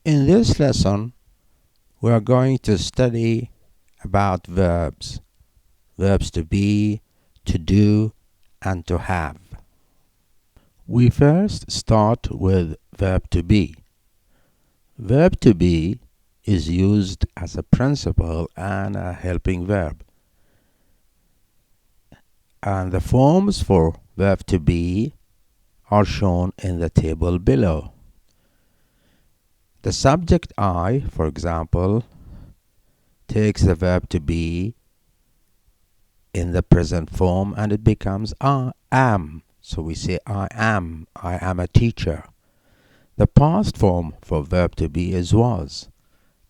In this lesson, we are going to study about verbs. Verbs to be, to do, and to have. We first start with verb to be. Verb to be is used as a principal and a helping verb. And the forms for verb to be are shown in the table below. The subject I, for example, takes the verb to be in the present form and it becomes I am. So we say I am a teacher. The past form for verb to be is was.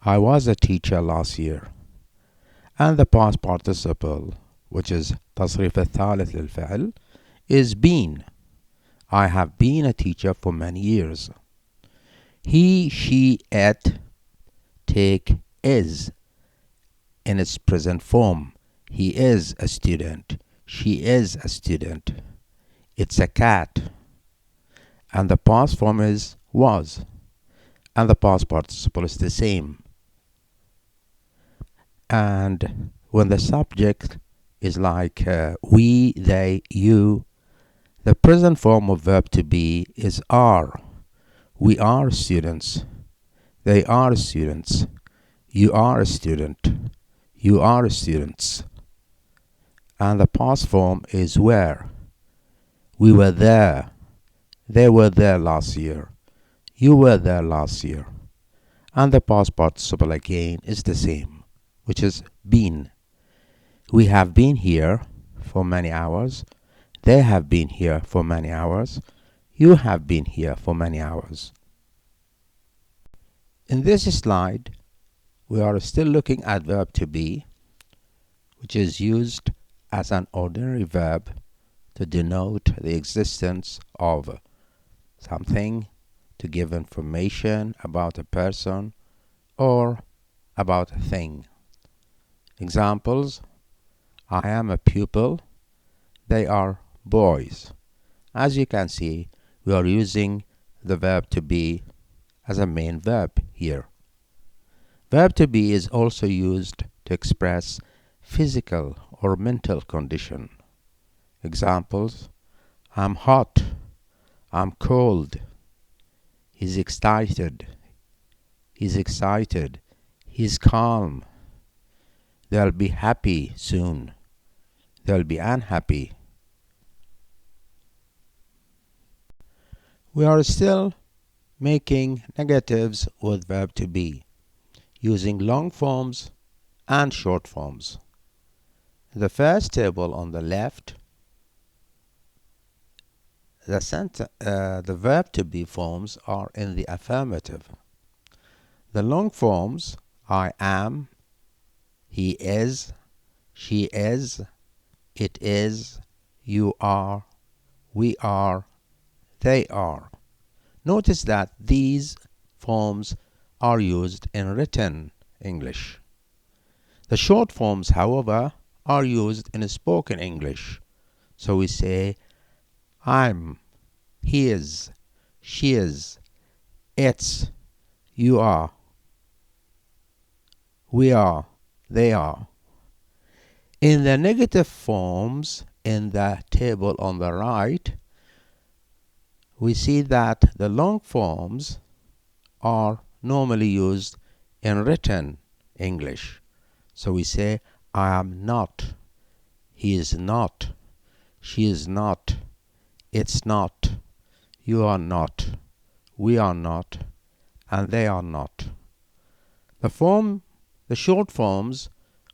I was a teacher last year. And the past participle, which is تصريف الثالث للفعل, is been. I have been a teacher for many years. He, she, it take is in its present form. He is a student. She is a student. It's a cat. And the past form is was. And the past participle is the same. And when the subject is like we, they, you, the present form of verb to be is are. We are students. They are students. You are a student. You are students. And the past form is were. We were there. They were there last year. You were there last year. And the past participle again is the same, which is been. We have been here for many hours. They have been here for many hours. You have been here for many hours. In this slide, we are still looking at verb to be, which is used as an ordinary verb to denote the existence of something, to give information about a person or about a thing. Examples: I am a pupil. They are boys. As you can see, we are using the verb to be as a main verb here. Verb to be is also used to express physical or mental condition. Examples: I'm hot. I'm cold. He's excited. He's excited. He's calm. They'll be happy soon. They'll be unhappy. We are still making negatives with verb to be, using long forms and short forms. In the first table on the left, the verb to be forms are in the affirmative. The long forms: I am, he is, she is, it is, you are, we are, they are. Notice that these forms are used in written English. The short forms, however, are used in spoken English. So we say I'm, he is, she is, it's, you are, we are, they are. In the negative forms in the table on the right, we see that the long forms are normally used in written English. So we say I am not, he is not, she is not, it's not, you are not, we are not, and they are not. The short forms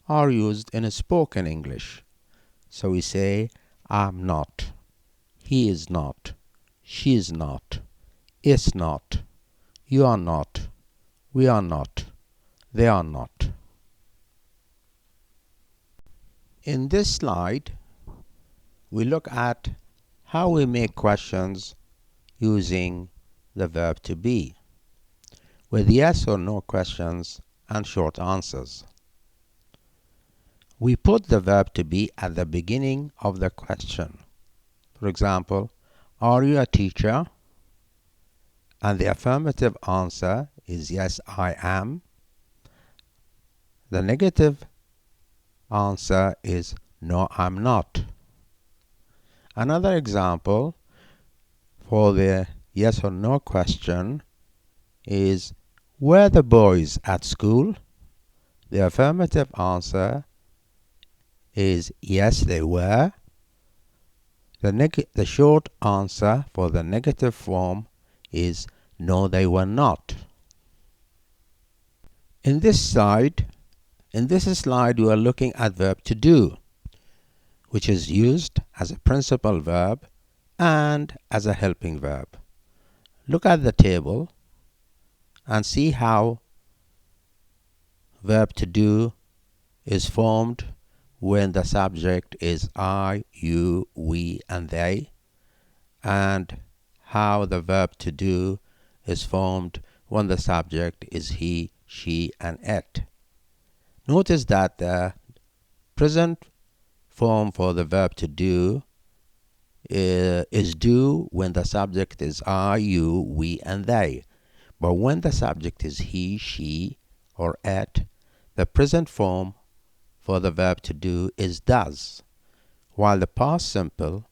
are used in spoken English. So we say I'm not, he is not, she is not, it's not, you are not, we are not, they are not. In this slide, we look at how we make questions using the verb to be, with yes or no questions and short answers. We put the verb to be at the beginning of the question. For example, are you a teacher? And the affirmative answer is yes, I am. The negative answer is no, I'm not. Another example for the yes or no question is, were the boys at school? The affirmative answer is yes, they were. The short answer for the negative form is no, they were not. In this slide, we are looking at verb to do, which is used as a principal verb and as a helping verb. Look at the table and see how verb to do is formed when the subject is I, you, we, and they, and how the verb to do is formed when the subject is he, she, and it. Notice that the present form for the verb to do is do when the subject is I, you, we, and they. But when the subject is he, she, or it, the present form for the verb to do is does, while the past simple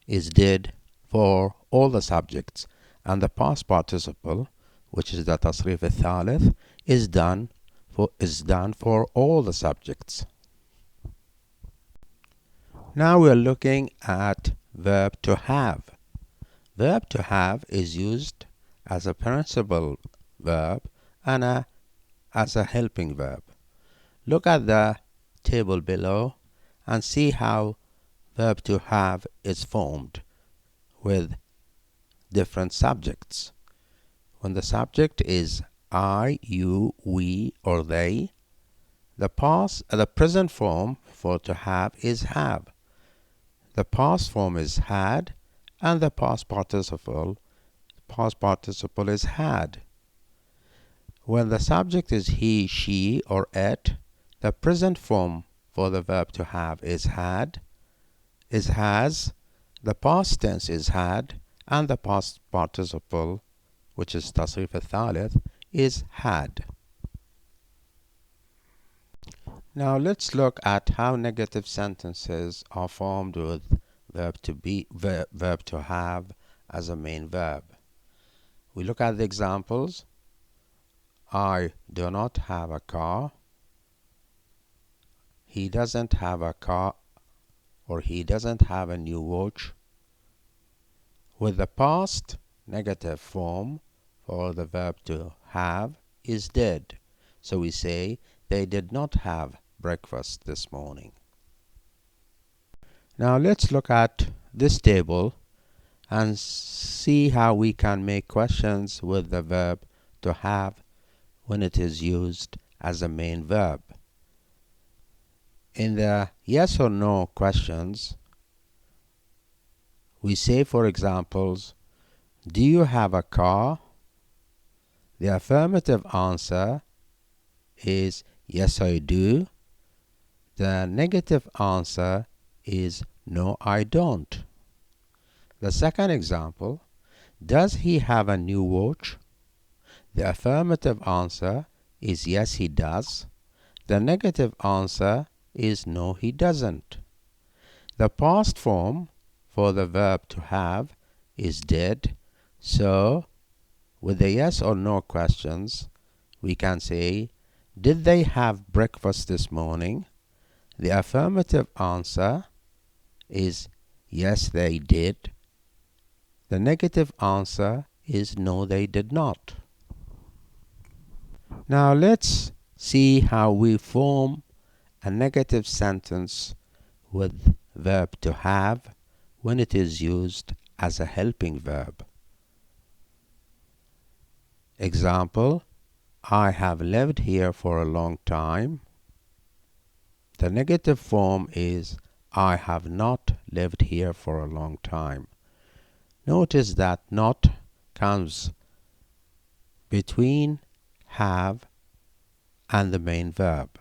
is did for all the subjects, and the past participle, which is the تصريف الثالث, is done for all the subjects. Now we are looking at verb to have. Verb to have is used as a principal verb and as a helping verb. Look at the table below and see how verb to have is formed with different subjects. When the subject is I, you, we, or they, the present form for to have is have. The past form is had, and the past participle is had. When the subject is he, she, or it, the present form for the verb to have is had, is has, the past tense is had, and the past participle, which is تصريف الثالث, is had. Now let's look at how negative sentences are formed with verb to have as a main verb. We look at the examples. I do not have a car. He doesn't have a car, or he doesn't have a new watch. With the past negative form for the verb to have is did. So we say they did not have breakfast this morning. Now let's look at this table and see how we can make questions with the verb to have when it is used as a main verb. In the yes or no questions, we say, for examples, do you have a car? The affirmative answer is yes, I do. The negative answer is no, I don't. The second example, does he have a new watch? The affirmative answer is yes, he does. The negative answer is no, he doesn't. The past form for the verb to have is did. So with the yes or no questions, we can say, did they have breakfast this morning? The affirmative answer is yes, they did. The negative answer is no, they did not. Now let's see how we form a negative sentence with verb to have when it is used as a helping verb. Example, I have lived here for a long time. The negative form is I have not lived here for a long time. Notice that not comes between have and the main verb.